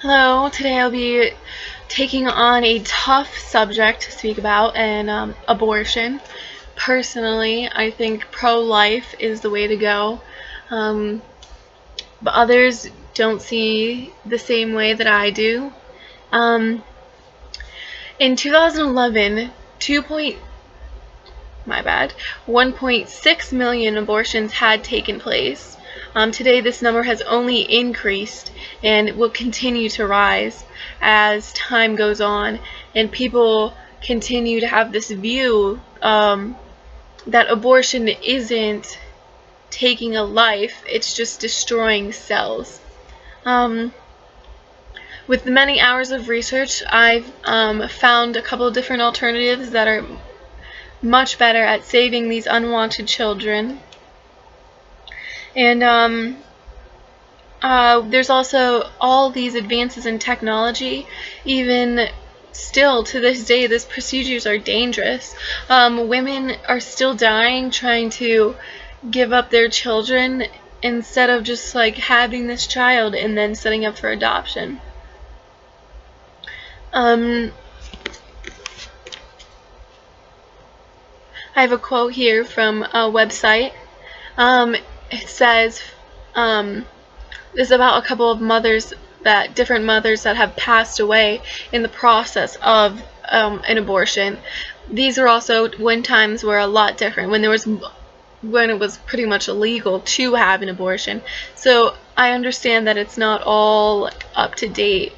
Hello, today I'll be taking on a tough subject to speak about, and abortion. Personally, I think pro-life is the way to go, but others don't see the same way that I do. In 2011, 1.6 million abortions had taken place. Today this number has only increased and will continue to rise as time goes on, and people continue to have this view that abortion isn't taking a life, it's just destroying cells. With the many hours of research, I've found a couple of different alternatives that are much better at saving these unwanted children. And there's also all these advances in technology. Even still to this day, these procedures are dangerous. Women are still dying trying to give up their children instead of just like having this child and then setting up for adoption. I have a quote here from a website. It says, it's about a couple of different mothers that have passed away in the process of an abortion. These are also when times were a lot different, when it was pretty much illegal to have an abortion. So I understand that it's not all up to date,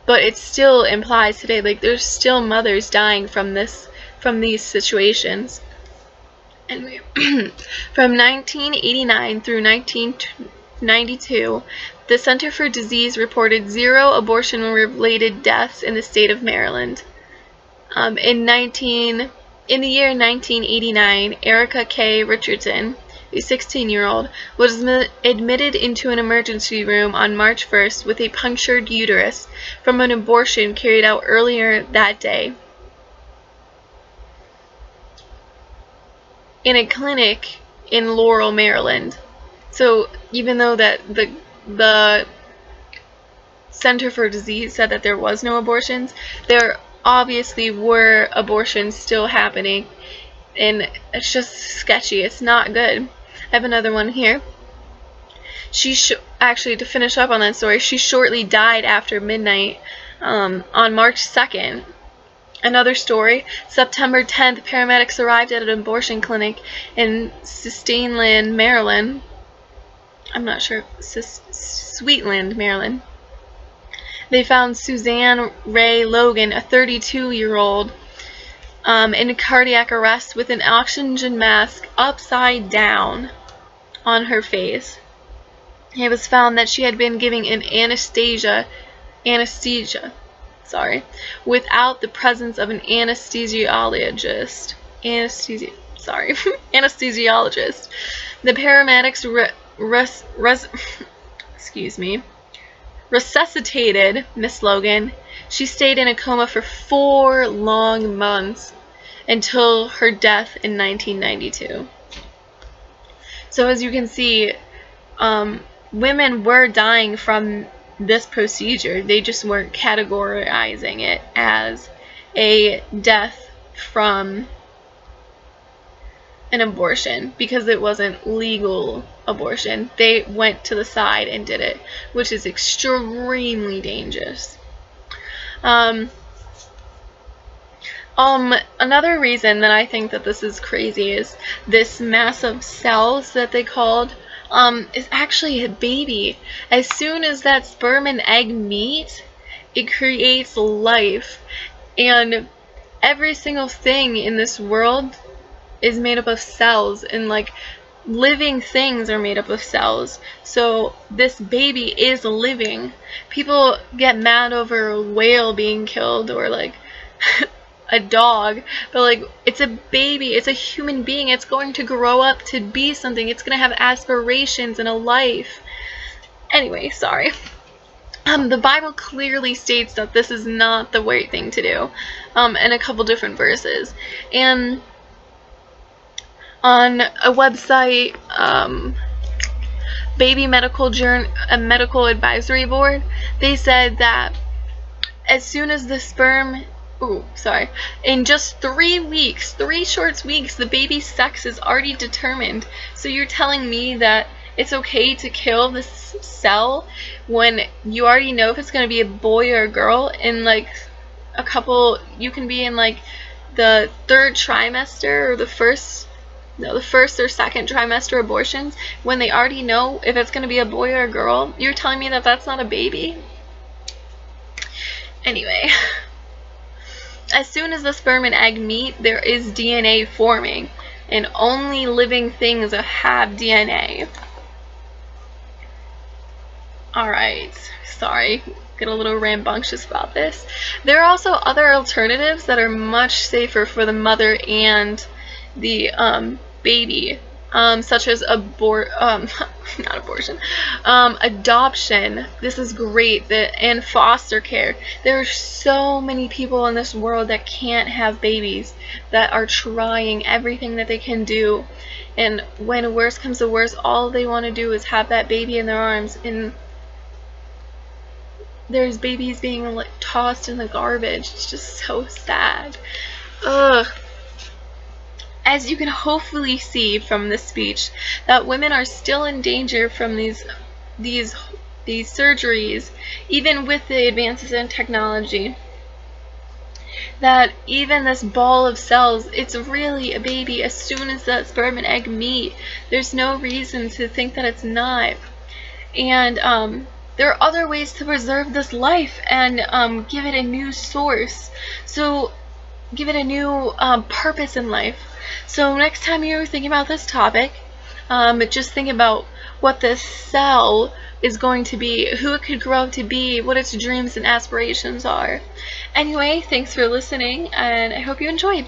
but it still implies today, like, there's still mothers dying from these situations. And from 1989 through 1992, the Center for Disease reported 0 abortion-related deaths in the state of Maryland. In the year 1989, Erica K. Richardson, a 16-year-old, was admitted into an emergency room on March 1st with a punctured uterus from an abortion carried out earlier that day. In a clinic in Laurel, Maryland. So even though that the Center for Disease said that there was no abortions, there obviously were abortions still happening, and it's just sketchy. It's not good. I have another one here. Actually, to finish up on that story, she shortly died after midnight on March 2nd. Another story, September 10th, paramedics arrived at an abortion clinic in Suitland, Maryland. I'm not sure, Sweetland, Maryland. They found Suzanne Ray Logan, a 32-year-old, in cardiac arrest with an oxygen mask upside down on her face. It was found that she had been given an anesthesia, without the presence of an anesthesiologist. Anesthesiologist. The paramedics resuscitated Miss Logan. She stayed in a coma for 4 long months until her death in 1992. So as you can see, women were dying from this procedure. They just weren't categorizing it as a death from an abortion because it wasn't legal abortion. They went to the side and did it, which is extremely dangerous. Another reason that I think that this is crazy is this mass of cells that they called is actually a baby. As soon as that sperm and egg meet, it creates life. And every single thing in this world is made up of cells, and like living things are made up of cells. So this baby is living. People get mad over a whale being killed or like a dog, but like, it's a baby, it's a human being, it's going to grow up to be something, it's going to have aspirations and a life. Anyway, sorry. The Bible clearly states that this is not the right thing to do, in a couple different verses. And on a website, Baby Medical Medical Advisory Board, they said that as soon as the sperm, in just 3 weeks, 3 short weeks, the baby's sex is already determined. So you're telling me that it's okay to kill this cell when you already know if it's going to be a boy or a girl in like a couple, you can be in like the 3rd trimester or the first or 2nd trimester abortions when they already know if it's going to be a boy or a girl. You're telling me that that's not a baby? Anyway, as soon as the sperm and egg meet, there is DNA forming, and only living things have DNA. Alright, sorry, get a little rambunctious about this. There are also other alternatives that are much safer for the mother and the baby, such as not abortion, adoption. This is great, and foster care. There are so many people in this world that can't have babies, that are trying everything that they can do, and when worse comes to worse, all they want to do is have that baby in their arms, and there's babies being like tossed in the garbage. It's just so sad. Ugh. As you can hopefully see from this speech, that women are still in danger from these surgeries, even with the advances in technology. That even this ball of cells, it's really a baby as soon as that sperm and egg meet. There's no reason to think that it's not. And there are other ways to preserve this life and give it a new source. So give it a new purpose in life. So next time you're thinking about this topic, just think about what this cell is going to be, who it could grow up to be, what its dreams and aspirations are. Anyway, thanks for listening, and I hope you enjoyed.